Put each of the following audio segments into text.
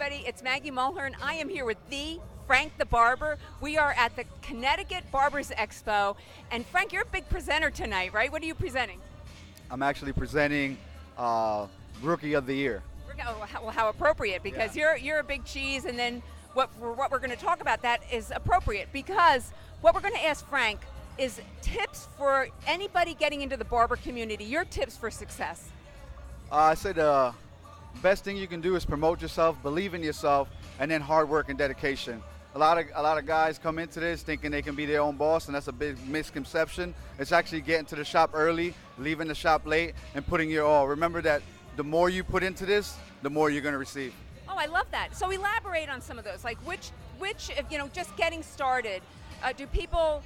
everybody. It's Maggie Mulhern. I am here with the Frank the Barber. We are at the Connecticut Barbers Expo. And Frank, you're a big presenter tonight, right? What are you presenting? I'm actually presenting Rookie of the Year. Well, how appropriate, because you're a big cheese, and then what we're going to talk about that is appropriate, because what we're going to ask Frank is tips for anybody getting into the barber community, your tips for success. I said the best thing you can do is promote yourself, believe in yourself, and then hard work and dedication. A lot of guys come into this thinking they can be their own boss, and that's a big misconception. It's actually getting to the shop early, leaving the shop late, and putting your all. Remember that the more you put into this, the more you're going to receive. Oh, I love that. So elaborate on some of those. Like which if, just getting started, do people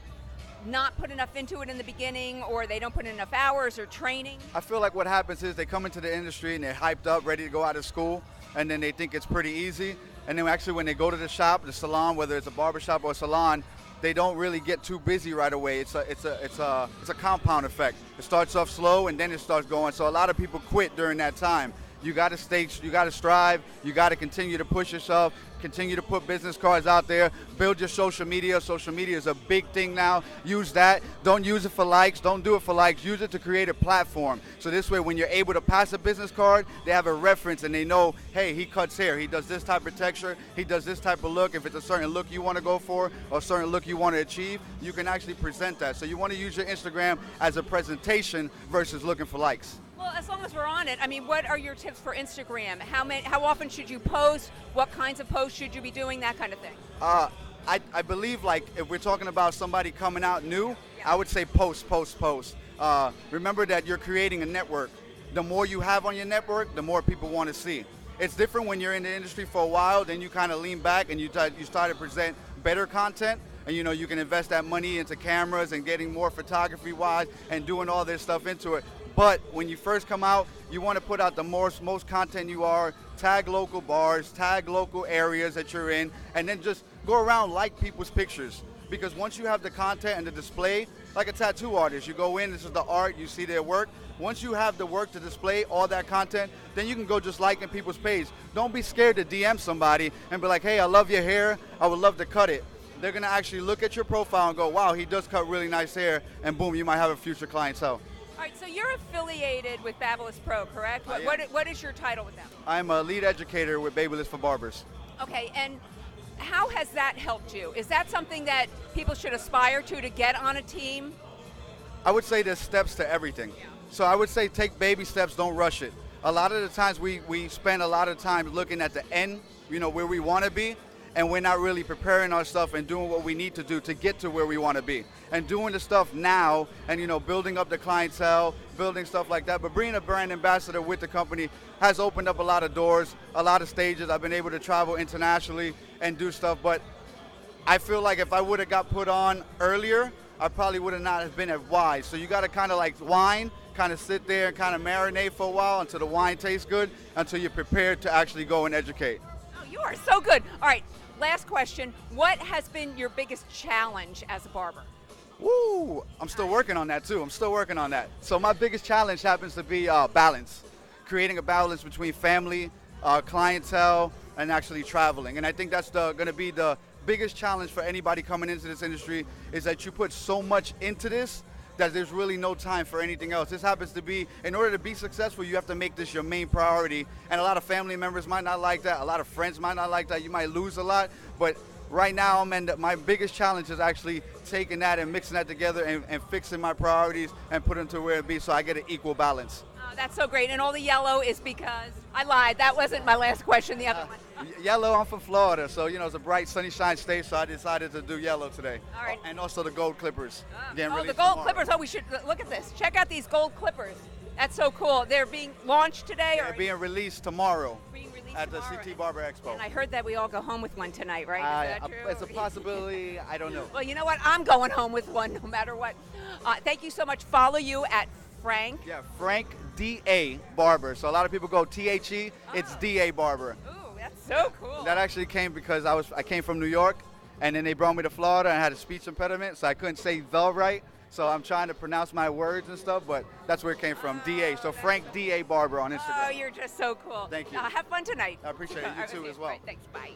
not put enough into it in the beginning, or they don't put in enough hours or training? I feel like what happens is they come into the industry and they're hyped up, ready to go out of school, and then they think it's pretty easy. And then actually when they go to the shop, the salon, whether it's a barber shop or a salon, they don't really get too busy right away. It's a compound effect. It starts off slow and then it starts going. So a lot of people quit during that time. You got to strive. You got to continue to push yourself. Continue to put business cards out there. Build your social media. Social media is a big thing now. Use that. Don't use it for likes. Don't do it for likes. Use it to create a platform. So this way, when you're able to pass a business card, they have a reference and they know, hey, he cuts hair. He does this type of texture. He does this type of look. If it's a certain look you want to go for or a certain look you want to achieve, you can actually present that. So you want to use your Instagram as a presentation versus looking for likes. Well, as long as we're on it, I mean, what are your tips for Instagram? How often should you post? What kinds of posts should you be doing? That kind of thing. I believe, like, if we're talking about somebody coming out new, I would say post. Remember that you're creating a network. The more you have on your network, the more people want to see. It's different when you're in the industry for a while, then you kind of lean back and you start to present better content. And you can invest that money into cameras and getting more photography-wise and doing all this stuff into it. But when you first come out, you want to put out the most content you are, tag local bars, tag local areas that you're in, and then just go around, like people's pictures. Because once you have the content and the display, like a tattoo artist, you go in, this is the art, you see their work. Once you have the work to display all that content, then you can go just liking people's page. Don't be scared to DM somebody and be like, hey, I love your hair, I would love to cut it. They're going to actually look at your profile and go, wow, he does cut really nice hair, and boom, you might have a future clientele. All right, so you're affiliated with BabylissPRO, correct? What is your title with them? I'm a lead educator with BabylissPRO. Okay, and how has that helped you? Is that something that people should aspire to get on a team? I would say there's steps to everything. Yeah. So I would say take baby steps, don't rush it. A lot of the times we spend a lot of time looking at the end, where we want to be, and we're not really preparing ourselves and doing what we need to do to get to where we want to be. And doing the stuff now and, building up the clientele, building stuff like that. But being a brand ambassador with the company has opened up a lot of doors, a lot of stages. I've been able to travel internationally and do stuff. But I feel like if I would have got put on earlier, I probably would have not have been as wise. So you got to kind of like wine, kind of sit there and kind of marinate for a while until the wine tastes good, until you're prepared to actually go and educate. Oh, you are so good. All right. Last question, what has been your biggest challenge as a barber? Woo! I'm still working on that too. So my biggest challenge happens to be balance. Creating a balance between family, clientele, and actually traveling. And I think that's going to be the biggest challenge for anybody coming into this industry, is that you put so much into this that there's really no time for anything else. This happens to be, in order to be successful, you have to make this your main priority. And a lot of family members might not like that. A lot of friends might not like that. You might lose a lot. But right now, my biggest challenge is actually taking that and mixing that together and fixing my priorities and putting them to where it be, so I get an equal balance. Oh, that's so great. And all the yellow is because, I lied, that wasn't my last question, the other one. Yellow, I'm from Florida, so it's a bright, sunshine state, so I decided to do yellow today. All right. And also the gold clippers. The gold clippers. Oh, we should look at this. Check out these gold clippers. That's so cool. They're being launched today? They're being released tomorrow. At the CT Barber Expo. And I heard that we all go home with one tonight, right? Is that true? It's a possibility. I don't know. Well, you know what? I'm going home with one no matter what. Thank you so much. Follow you at Frank. Yeah, Frank D.A. Barber. So a lot of people go T-H-E. It's D.A. Barber. Ooh, that's so cool. That actually came because I came from New York, and then they brought me to Florida and I had a speech impediment, so I couldn't say the right. So I'm trying to pronounce my words and stuff, but that's where it came from. DA. So Frank DA Barber on Instagram. Oh, you're just so cool. Thank you. Have fun tonight. I appreciate it. You too as well. Right, thanks. Bye.